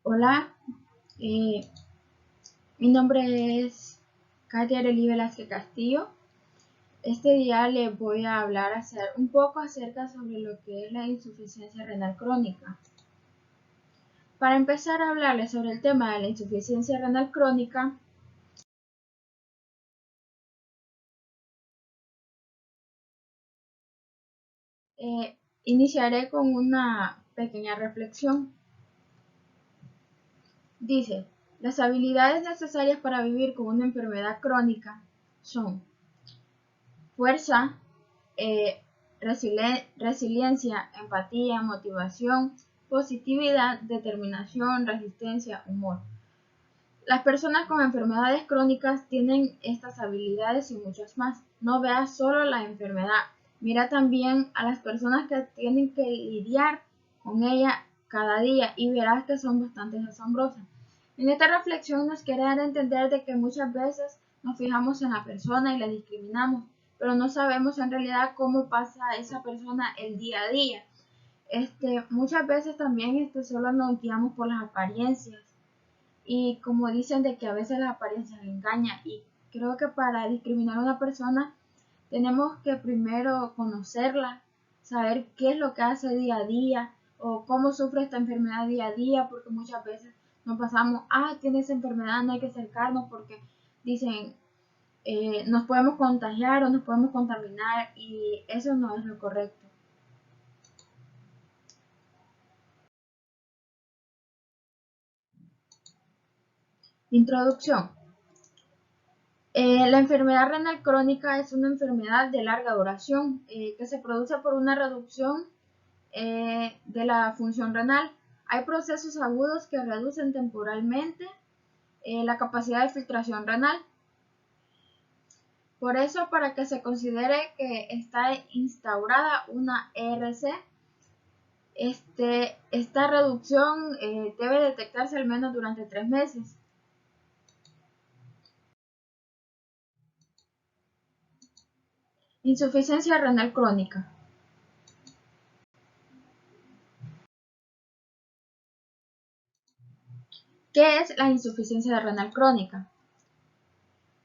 Hola, eh, mi nombre es Katia Arely Velázquez Castillo. Este día les voy a hablar un poco acerca sobre lo que es la insuficiencia renal crónica. Para empezar a hablarles sobre el tema de la insuficiencia renal crónica, iniciaré con una pequeña reflexión. Dice, las habilidades necesarias para vivir con una enfermedad crónica son fuerza, resiliencia, empatía, motivación, positividad, determinación, resistencia, humor. Las personas con enfermedades crónicas tienen estas habilidades y muchas más. No veas solo la enfermedad, mira también a las personas que tienen que lidiar con ella cada día y verás que son bastante asombrosas. En esta reflexión nos quiere dar a entender de que muchas veces nos fijamos en la persona y la discriminamos, pero no sabemos en realidad cómo pasa esa persona el día a día. Muchas veces también solo nos guiamos por las apariencias y como dicen de que a veces las apariencias engañan, y creo que para discriminar a una persona tenemos que primero conocerla, saber qué es lo que hace día a día o cómo sufre esta enfermedad día a día, porque muchas veces nos pasamos, tiene esa enfermedad, no hay que acercarnos porque dicen, nos podemos contagiar o nos podemos contaminar, y eso no es lo correcto. Introducción. La enfermedad renal crónica es una enfermedad de larga duración que se produce por una reducción de la función renal. Hay procesos agudos que reducen temporalmente la capacidad de filtración renal. Por eso, para que se considere que está instaurada una ERC, esta reducción debe detectarse al menos durante 3 meses. Insuficiencia renal crónica. ¿Qué es la insuficiencia renal crónica?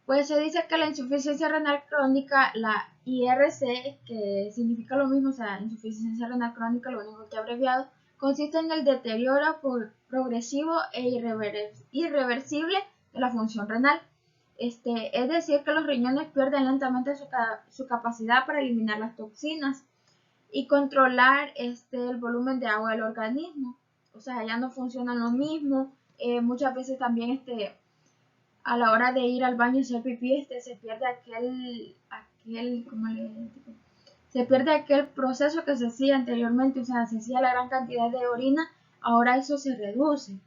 Pues se dice que la insuficiencia renal crónica, la IRC, que significa lo mismo, o sea, insuficiencia renal crónica, lo único que abreviado, consiste en el deterioro progresivo e irreversible de la función renal. Es decir, que los riñones pierden lentamente su capacidad para eliminar las toxinas y controlar el volumen de agua del organismo. O sea, ya no funcionan lo mismo. Muchas veces también a la hora de ir al baño y hacer pipí, se pierde se pierde aquel proceso que se hacía anteriormente, o sea, se hacía la gran cantidad de orina, ahora eso se reduce.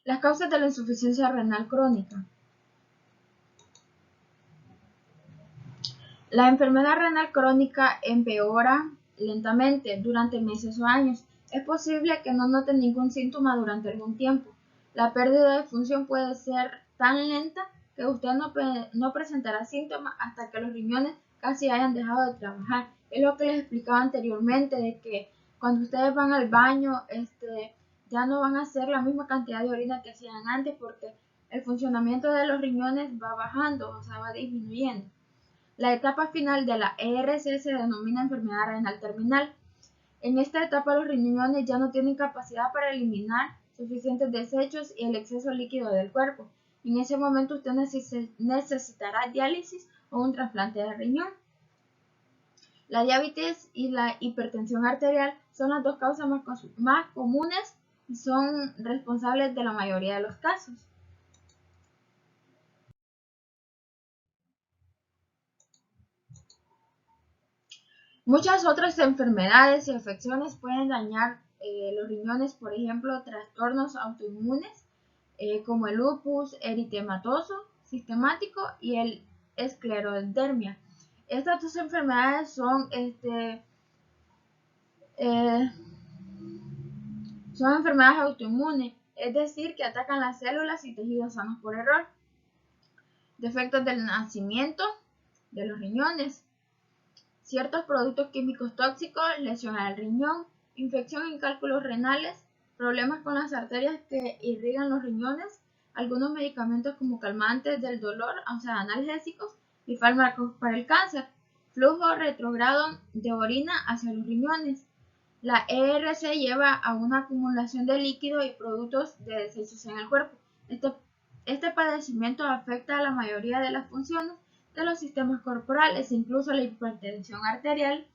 Las causas de la insuficiencia renal crónica. La enfermedad renal crónica empeora lentamente durante meses o años. Es posible que no noten ningún síntoma durante algún tiempo. La pérdida de función puede ser tan lenta que usted no presentará síntomas hasta que los riñones casi hayan dejado de trabajar. Es lo que les explicaba anteriormente, de que cuando ustedes van al baño, ya no van a hacer la misma cantidad de orina que hacían antes, porque el funcionamiento de los riñones va bajando, o sea, va disminuyendo. La etapa final de la ERC se denomina enfermedad renal terminal. En esta etapa los riñones ya no tienen capacidad para eliminar suficientes desechos y el exceso líquido del cuerpo. En ese momento usted necesitará diálisis o un trasplante de riñón. La diabetes y la hipertensión arterial son las dos causas más comunes y son responsables de la mayoría de los casos. Muchas otras enfermedades y afecciones pueden dañar los riñones, por ejemplo, trastornos autoinmunes como el lupus eritematoso sistemático y el esclerodermia. Estas dos enfermedades son enfermedades autoinmunes, es decir, que atacan las células y tejidos sanos por error. Defectos del nacimiento de los riñones. ciertos productos químicos tóxicos, lesión al riñón, infección en cálculos renales, problemas con las arterias que irrigan los riñones, algunos medicamentos como calmantes del dolor, o sea, analgésicos, y fármacos para el cáncer, flujo retrógrado de orina hacia los riñones. La ERC lleva a una acumulación de líquido y productos de desechos en el cuerpo. Este padecimiento afecta a la mayoría de las funciones de los sistemas corporales, incluso la hipertensión arterial,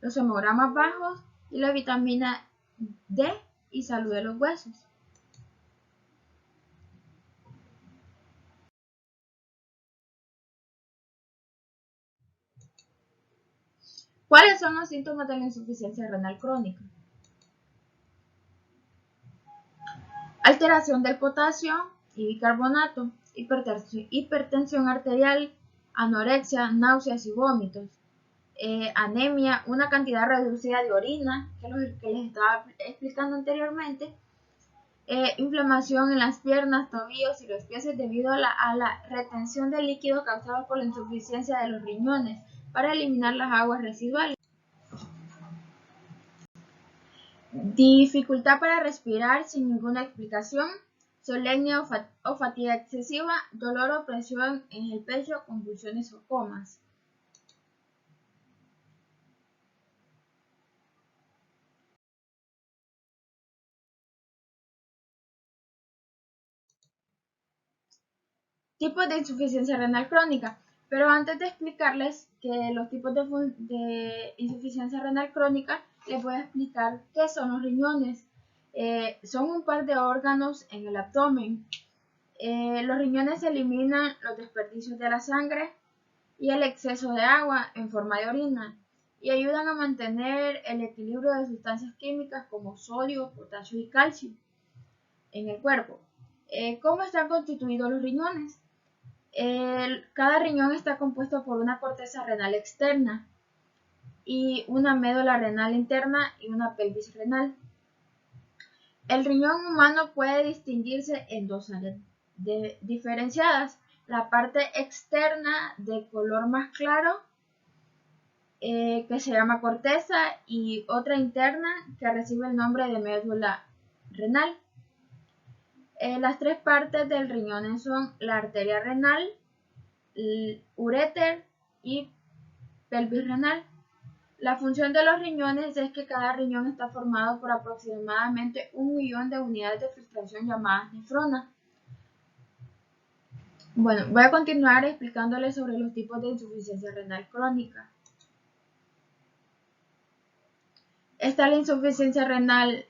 los hemogramas bajos y la vitamina D y salud de los huesos. ¿Cuáles son los síntomas de la insuficiencia renal crónica? Alteración del potasio y bicarbonato, hipertensión arterial, anorexia, náuseas y vómitos, anemia, una cantidad reducida de orina, que es lo que les estaba explicando anteriormente, inflamación en las piernas, tobillos y los pies debido a la retención de líquido causada por la insuficiencia de los riñones para eliminar las aguas residuales. Dificultad para respirar sin ninguna explicación, solemnia o fatiga excesiva, dolor o presión en el pecho, convulsiones o comas. Tipos de insuficiencia renal crónica. Pero antes de explicarles que los tipos de insuficiencia renal crónica, les voy a explicar qué son los riñones. Son un par de órganos en el abdomen. Los riñones eliminan los desperdicios de la sangre y el exceso de agua en forma de orina y ayudan a mantener el equilibrio de sustancias químicas como sodio, potasio y calcio en el cuerpo. ¿Cómo están constituidos los riñones? Cada riñón está compuesto por una corteza renal externa y una médula renal interna y una pelvis renal. El riñón humano puede distinguirse en dos áreas diferenciadas: la parte externa de color más claro, que se llama corteza, y otra interna que recibe el nombre de médula renal. Las tres partes del riñón son la arteria renal, uréter y pelvis renal. La función de los riñones es que cada riñón está formado por aproximadamente 1 millón de unidades de filtración llamadas nefronas. Bueno, voy a continuar explicándoles sobre los tipos de insuficiencia renal crónica. Está la insuficiencia renal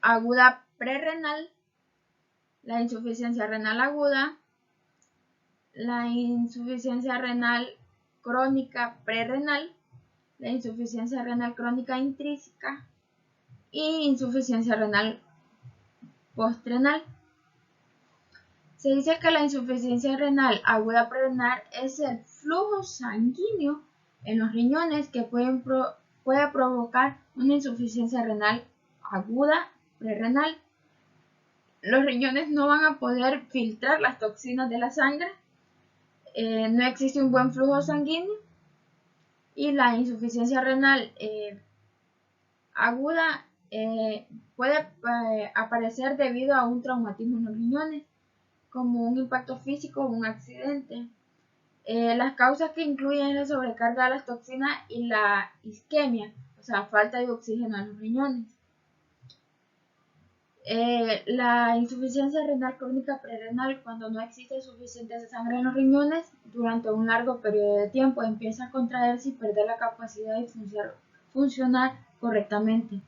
aguda prerrenal, la insuficiencia renal aguda, la insuficiencia renal crónica prerrenal, la insuficiencia renal crónica intrínseca y insuficiencia renal postrenal. Se dice que la insuficiencia renal aguda prerrenal es el flujo sanguíneo en los riñones que puede provocar una insuficiencia renal aguda prerrenal. Los riñones no van a poder filtrar las toxinas de la sangre, no existe un buen flujo sanguíneo, y la insuficiencia renal aguda puede aparecer debido a un traumatismo en los riñones, como un impacto físico o un accidente. Las causas que incluyen la sobrecarga de las toxinas y la isquemia, o sea, falta de oxígeno en los riñones. La insuficiencia renal crónica prerrenal, cuando no existe suficiente sangre en los riñones durante un largo periodo de tiempo, empieza a contraerse y perder la capacidad de funcionar correctamente.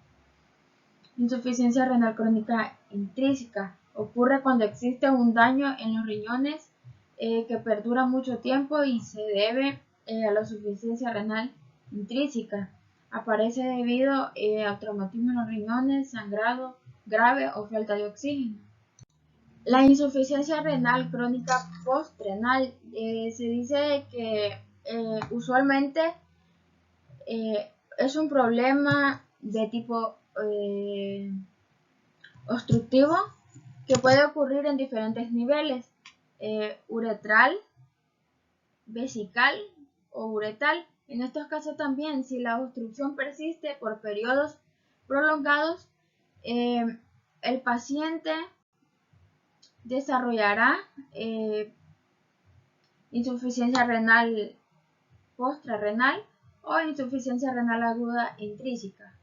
Insuficiencia renal crónica intrínseca ocurre cuando existe un daño en los riñones que perdura mucho tiempo y se debe a la insuficiencia renal intrínseca. Aparece debido al traumatismo en los riñones, sangrado grave o falta de oxígeno. La insuficiencia renal crónica postrenal se dice que usualmente es un problema de tipo obstructivo que puede ocurrir en diferentes niveles: uretral, vesical o uretal. En estos casos también, si la obstrucción persiste por periodos prolongados, el paciente desarrollará insuficiencia renal postrarrenal o insuficiencia renal aguda intrínseca.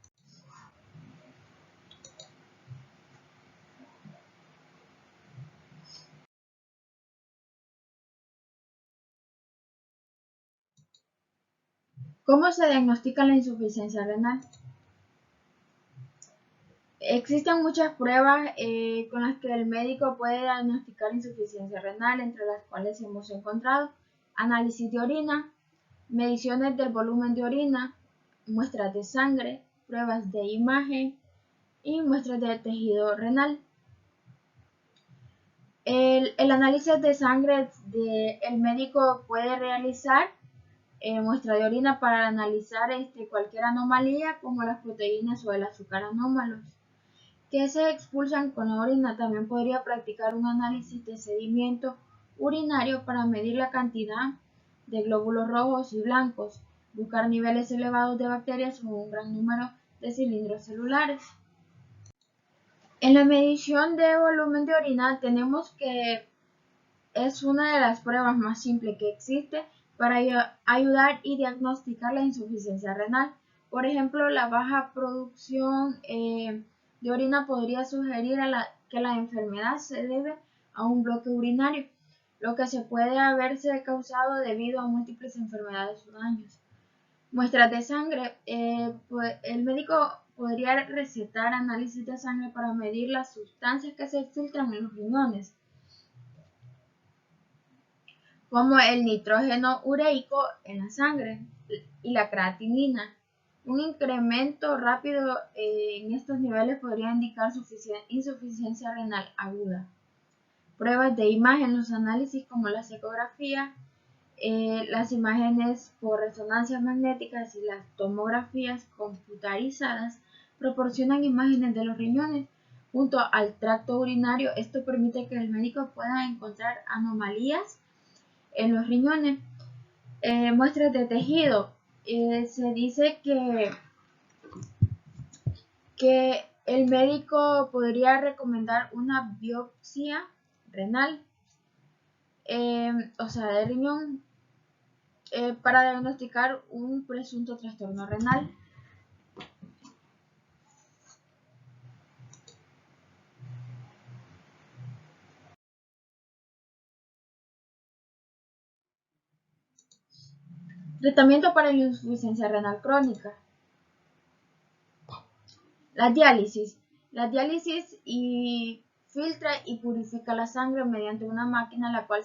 ¿Cómo se diagnostica la insuficiencia renal? Existen muchas pruebas con las que el médico puede diagnosticar insuficiencia renal, entre las cuales hemos encontrado análisis de orina, mediciones del volumen de orina, muestras de sangre, pruebas de imagen y muestras de tejido renal. El análisis de sangre el médico puede realizar muestra de orina para analizar cualquier anomalía como las proteínas o el azúcar anómalos que se expulsan con la orina. También podría practicar un análisis de sedimento urinario para medir la cantidad de glóbulos rojos y blancos, buscar niveles elevados de bacterias o un gran número de cilindros celulares. En la medición de volumen de orina tenemos que es una de las pruebas más simples que existe para ayudar y diagnosticar la insuficiencia renal. Por ejemplo, la baja producción de orina podría sugerir que la enfermedad se debe a un bloque urinario, lo que se puede haberse causado debido a múltiples enfermedades o daños. Muestras de sangre. El médico podría recetar análisis de sangre para medir las sustancias que se filtran en los riñones, como el nitrógeno ureico en la sangre y la creatinina. Un incremento rápido en estos niveles podría indicar insuficiencia renal aguda. Pruebas de imagen. Los análisis como la ecografía, las imágenes por resonancias magnéticas y las tomografías computarizadas proporcionan imágenes de los riñones junto al tracto urinario. Esto permite que el médico pueda encontrar anomalías en los riñones. Muestras de tejido. Se dice que el médico podría recomendar una biopsia renal, o sea, de riñón, para diagnosticar un presunto trastorno renal. Tratamiento para la insuficiencia renal crónica. La diálisis. La diálisis filtra y purifica la sangre mediante una máquina la cual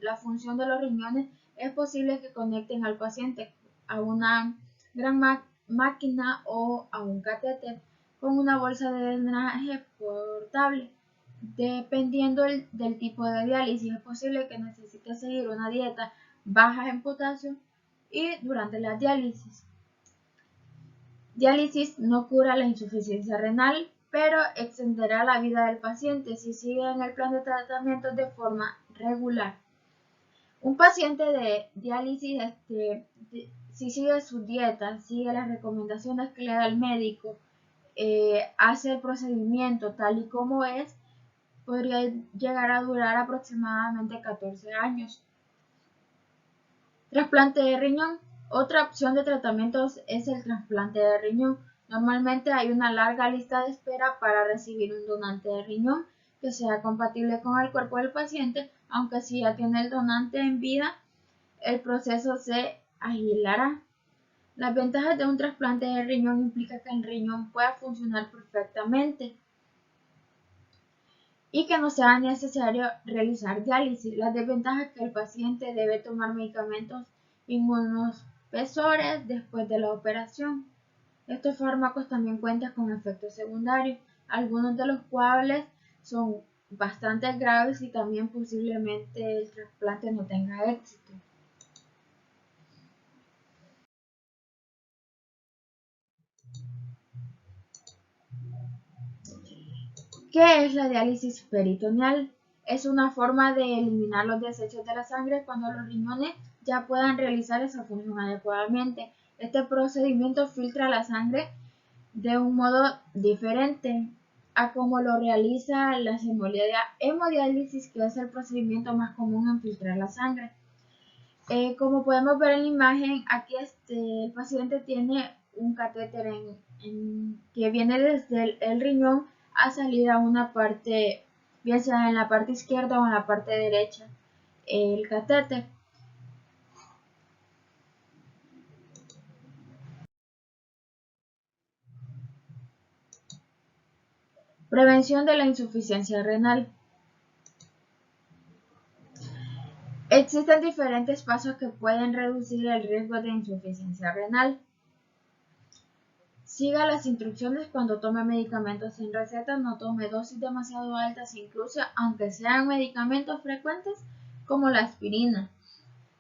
la función de los riñones es posible que conecten al paciente a una gran máquina o a un catéter con una bolsa de drenaje portable. Dependiendo del tipo de diálisis, es posible que necesite seguir una dieta baja en potasio y durante la diálisis. Diálisis no cura la insuficiencia renal, pero extenderá la vida del paciente si sigue en el plan de tratamiento de forma regular. Un paciente de diálisis, si sigue su dieta, sigue las recomendaciones que le da el médico, hace el procedimiento tal y como es, podría llegar a durar aproximadamente 14 años. Trasplante de riñón. Otra opción de tratamientos es el trasplante de riñón. Normalmente hay una larga lista de espera para recibir un donante de riñón que sea compatible con el cuerpo del paciente, aunque si ya tiene el donante en vida, el proceso se agilará. Las ventajas de un trasplante de riñón implica que el riñón pueda funcionar perfectamente y que no sea necesario realizar diálisis. Las desventajas que el paciente debe tomar medicamentos inmunosupresores después de la operación. Estos fármacos también cuentan con efectos secundarios, algunos de los cuales son bastante graves y también posiblemente el trasplante no tenga éxito. ¿Qué es la diálisis peritoneal? Es una forma de eliminar los desechos de la sangre cuando los riñones ya puedan realizar esa función adecuadamente. Este procedimiento filtra la sangre de un modo diferente a como lo realiza la hemodiálisis, que es el procedimiento más común en filtrar la sangre. Como podemos ver en la imagen, aquí el paciente tiene un catéter que viene desde el riñón a salir a una parte, bien sea en la parte izquierda o en la parte derecha, el catéter. Prevención de la insuficiencia renal. Existen diferentes pasos que pueden reducir el riesgo de insuficiencia renal. Siga las instrucciones cuando tome medicamentos sin receta, no tome dosis demasiado altas, incluso aunque sean medicamentos frecuentes como la aspirina,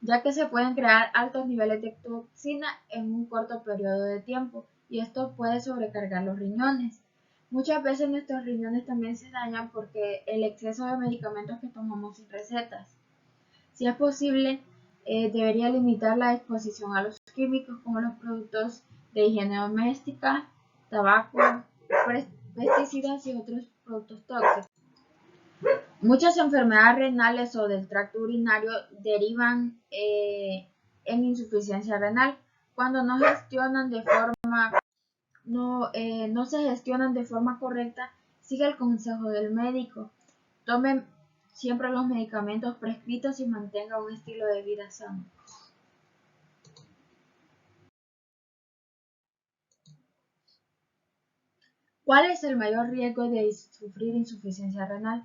ya que se pueden crear altos niveles de toxina en un corto periodo de tiempo y esto puede sobrecargar los riñones. Muchas veces nuestros riñones también se dañan porque el exceso de medicamentos que tomamos sin recetas. Si es posible, debería limitar la exposición a los químicos como los productos de higiene doméstica, tabaco, pesticidas y otros productos tóxicos. Muchas enfermedades renales o del tracto urinario derivan en insuficiencia renal cuando no se gestionan de forma correcta. Siga el consejo del médico. Tome siempre los medicamentos prescritos y mantenga un estilo de vida sano. ¿Cuál es el mayor riesgo de sufrir insuficiencia renal?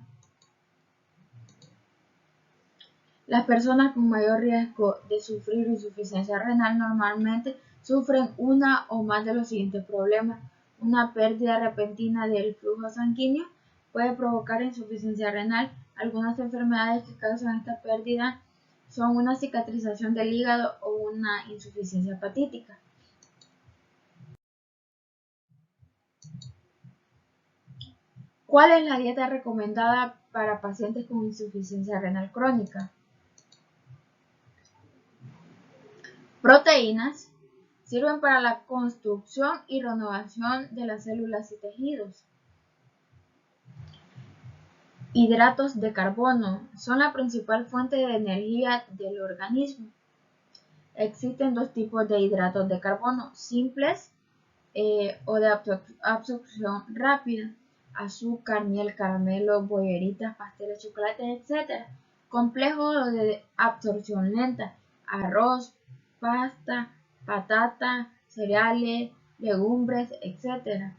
Las personas con mayor riesgo de sufrir insuficiencia renal normalmente sufren una o más de los siguientes problemas. Una pérdida repentina del flujo sanguíneo puede provocar insuficiencia renal. Algunas enfermedades que causan esta pérdida son una cicatrización del hígado o una insuficiencia hepatítica. ¿Cuál es la dieta recomendada para pacientes con insuficiencia renal crónica? Proteínas sirven para la construcción y renovación de las células y tejidos. Hidratos de carbono son la principal fuente de energía del organismo. Existen dos tipos de hidratos de carbono, simples o de absorción rápida, azúcar, miel, caramelo, bolleritas, pasteles, chocolates, etc. Complejos o de absorción lenta, arroz, pasta, patata, cereales, legumbres, etc.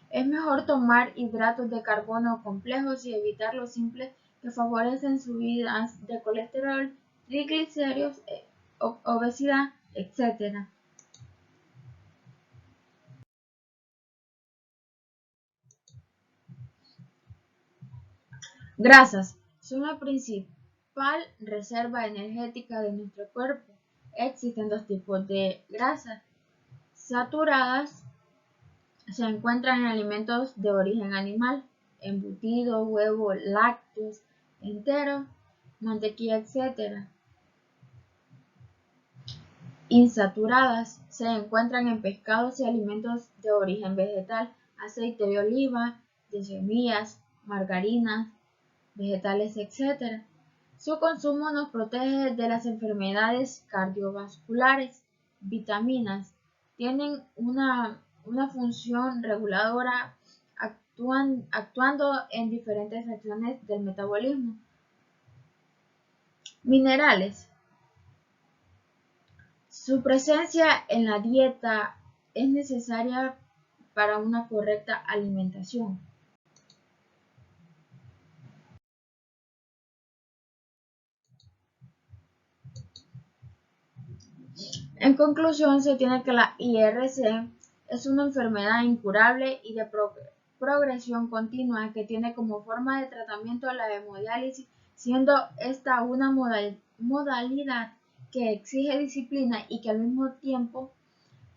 Es mejor tomar hidratos de carbono complejos y evitar los simples que favorecen subidas de colesterol, triglicéridos, obesidad, etc. Grasas son la principal reserva energética de nuestro cuerpo. Existen dos tipos de grasas. Saturadas se encuentran en alimentos de origen animal, embutidos, huevos, lácteos, enteros, mantequilla, etc. Insaturadas se encuentran en pescados y alimentos de origen vegetal, aceite de oliva, de semillas, margarinas, vegetales, etc. Su consumo nos protege de las enfermedades cardiovasculares. Vitaminas tienen una función reguladora actuando en diferentes acciones del metabolismo. Minerales. Su presencia en la dieta es necesaria para una correcta alimentación. En conclusión, se tiene que la IRC es una enfermedad incurable y de progresión continua que tiene como forma de tratamiento la hemodiálisis, siendo esta una modalidad que exige disciplina y que al mismo tiempo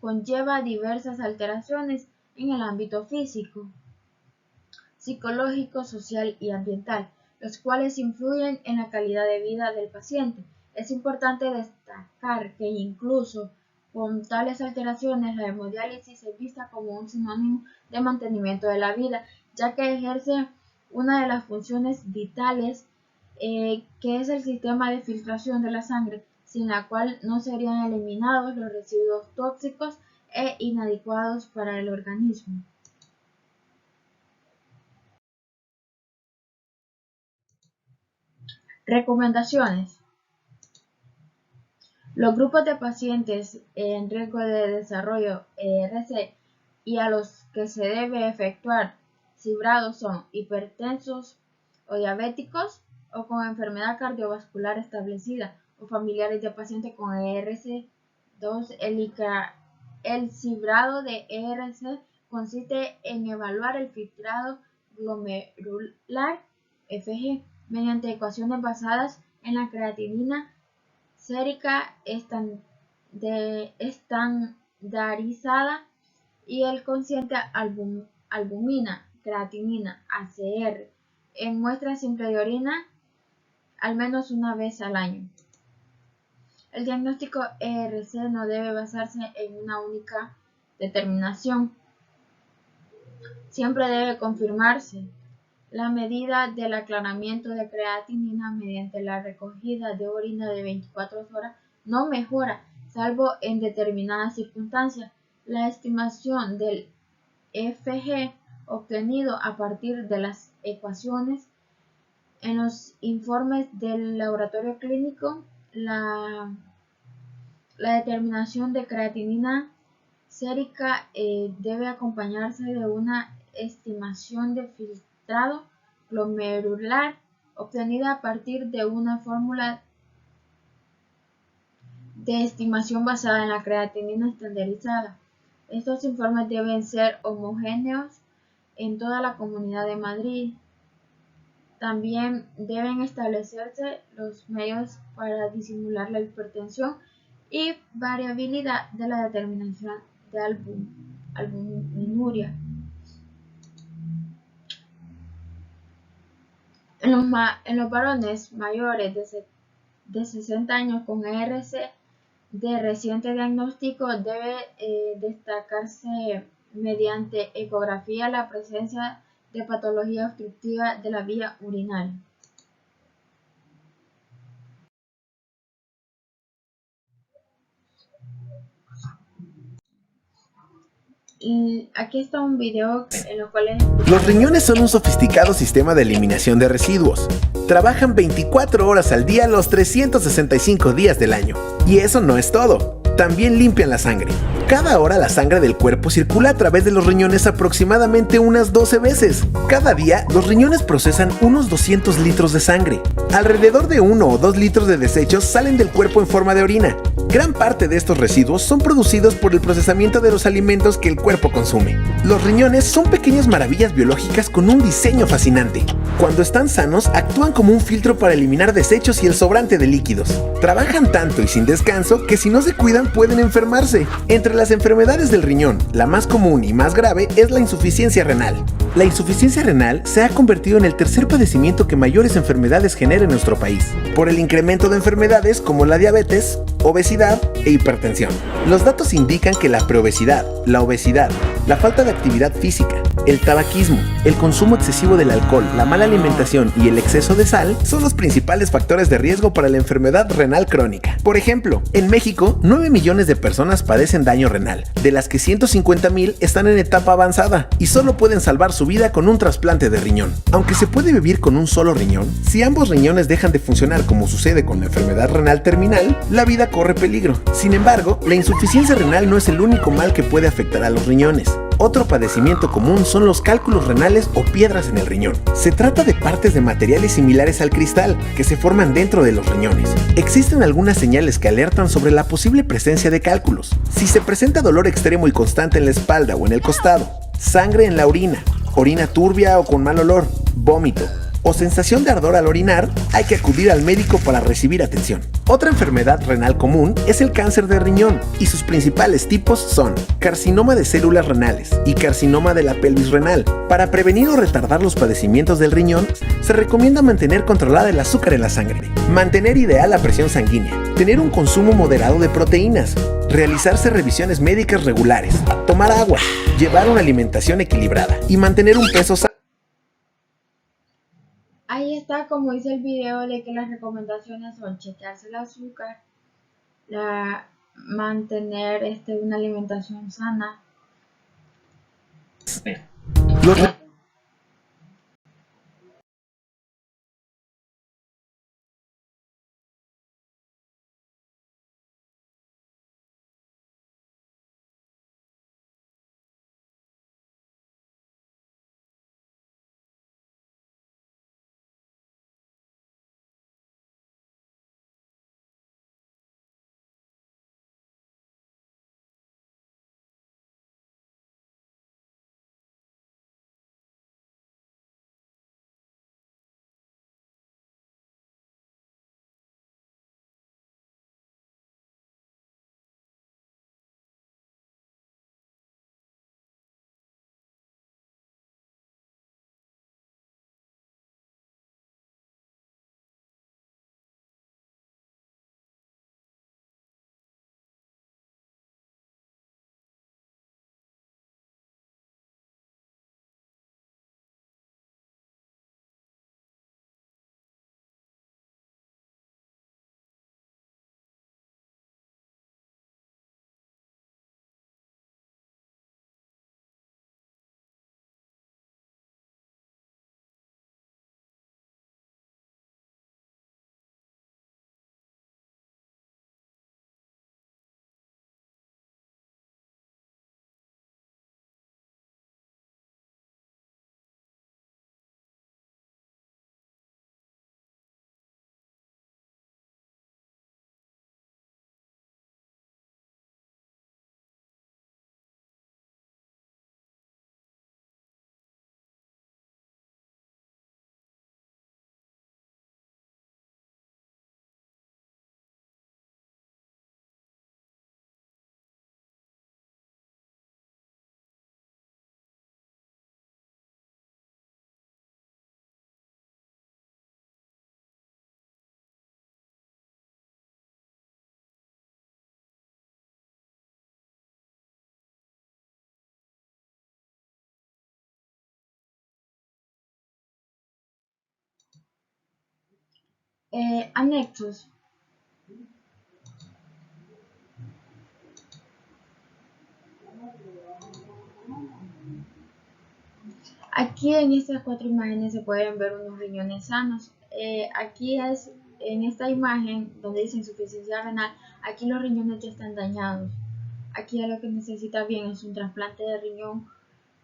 conlleva diversas alteraciones en el ámbito físico, psicológico, social y ambiental, los cuales influyen en la calidad de vida del paciente. Es importante destacar que incluso con tales alteraciones, la hemodiálisis es vista como un sinónimo de mantenimiento de la vida, ya que ejerce una de las funciones vitales que es el sistema de filtración de la sangre, sin la cual no serían eliminados los residuos tóxicos e inadecuados para el organismo. Recomendaciones. Los grupos de pacientes en riesgo de desarrollo ERC y a los que se debe efectuar fibrado son hipertensos o diabéticos o con enfermedad cardiovascular establecida o familiares de pacientes con ERC2. El fibrado de ERC consiste en evaluar el filtrado glomerular FG mediante ecuaciones basadas en la creatinina sérica estandarizada y el cociente albumina, creatinina, ACR, en muestra simple de orina al menos una vez al año. El diagnóstico ERC no debe basarse en una única determinación. Siempre debe confirmarse la medida del aclaramiento de creatinina mediante la recogida de orina de 24 horas no mejora, salvo en determinadas circunstancias. La estimación del FG obtenido a partir de las ecuaciones en los informes del laboratorio clínico, la determinación de creatinina sérica debe acompañarse de una estimación de filtrado glomerular obtenida a partir de una fórmula de estimación basada en la creatinina estandarizada. Estos informes deben ser homogéneos en toda la Comunidad de Madrid. También deben establecerse los medios para disimular la hipertensión y variabilidad de la determinación de albuminuria. En los varones mayores de 60 años con ERC de reciente diagnóstico debe destacarse mediante ecografía la presencia de patología obstructiva de la vía urinaria. Y aquí está un video en el cual los riñones son un sofisticado sistema de eliminación de residuos. Trabajan 24 horas al día los 365 días del año. Y eso no es todo. También limpian la sangre. Cada hora la sangre del cuerpo circula a través de los riñones aproximadamente unas 12 veces. Cada día los riñones procesan unos 200 litros de sangre. Alrededor de 1 o 2 litros de desechos salen del cuerpo en forma de orina. Gran parte de estos residuos son producidos por el procesamiento de los alimentos que el cuerpo consume. Los riñones son pequeñas maravillas biológicas con un diseño fascinante. Cuando están sanos, actúan como un filtro para eliminar desechos y el sobrante de líquidos. Trabajan tanto y sin descanso que si no se cuidan pueden enfermarse. Entre las enfermedades del riñón, la más común y más grave es la insuficiencia renal. La insuficiencia renal se ha convertido en el tercer padecimiento que mayores enfermedades genera en nuestro país, por el incremento de enfermedades como la diabetes, obesidad e hipertensión. Los datos indican que la preobesidad, la obesidad, la falta de actividad física, el tabaquismo, el consumo excesivo del alcohol, la mala alimentación y el exceso de sal son los principales factores de riesgo para la enfermedad renal crónica. Por ejemplo, en México, 9 millones de personas padecen daño renal, de las que 150,000 están en etapa avanzada y solo pueden salvar su vida con un trasplante de riñón. Aunque se puede vivir con un solo riñón, si ambos riñones dejan de funcionar como sucede con la enfermedad renal terminal, la vida corre peligro. Sin embargo, la insuficiencia renal no es el único mal que puede afectar a los riñones. Otro padecimiento común son los cálculos renales o piedras en el riñón. Se trata de partes de materiales similares al cristal que se forman dentro de los riñones. Existen algunas señales que alertan sobre la posible presencia de cálculos. Si se presenta dolor extremo y constante en la espalda o en el costado, sangre en la orina, orina turbia o con mal olor, vómito, o sensación de ardor al orinar, hay que acudir al médico para recibir atención. Otra enfermedad renal común es el cáncer de riñón y sus principales tipos son carcinoma de células renales y carcinoma de la pelvis renal. Para prevenir o retardar los padecimientos del riñón, se recomienda mantener controlada el azúcar en la sangre, mantener ideal la presión sanguínea, tener un consumo moderado de proteínas, realizarse revisiones médicas regulares, tomar agua, llevar una alimentación equilibrada y mantener un peso sano. Ahí está, como dice el video, de que las recomendaciones son chequearse el azúcar, mantener una alimentación sana. Anexos. Aquí en estas 4 imágenes se pueden ver unos riñones sanos. Aquí es en esta imagen donde dice insuficiencia renal, aquí los riñones ya están dañados. Aquí lo que necesita bien es un trasplante de riñón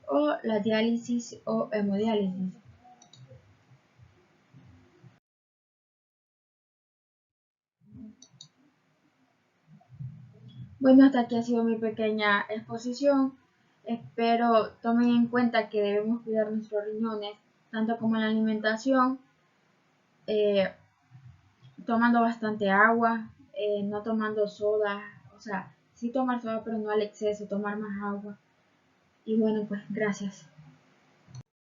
o la diálisis o hemodiálisis. Bueno, hasta aquí ha sido mi pequeña exposición. Espero tomen en cuenta que debemos cuidar nuestros riñones, tanto como en la alimentación, tomando bastante agua, no tomando soda, o sea, sí tomar soda pero no al exceso, tomar más agua. Y bueno, pues gracias.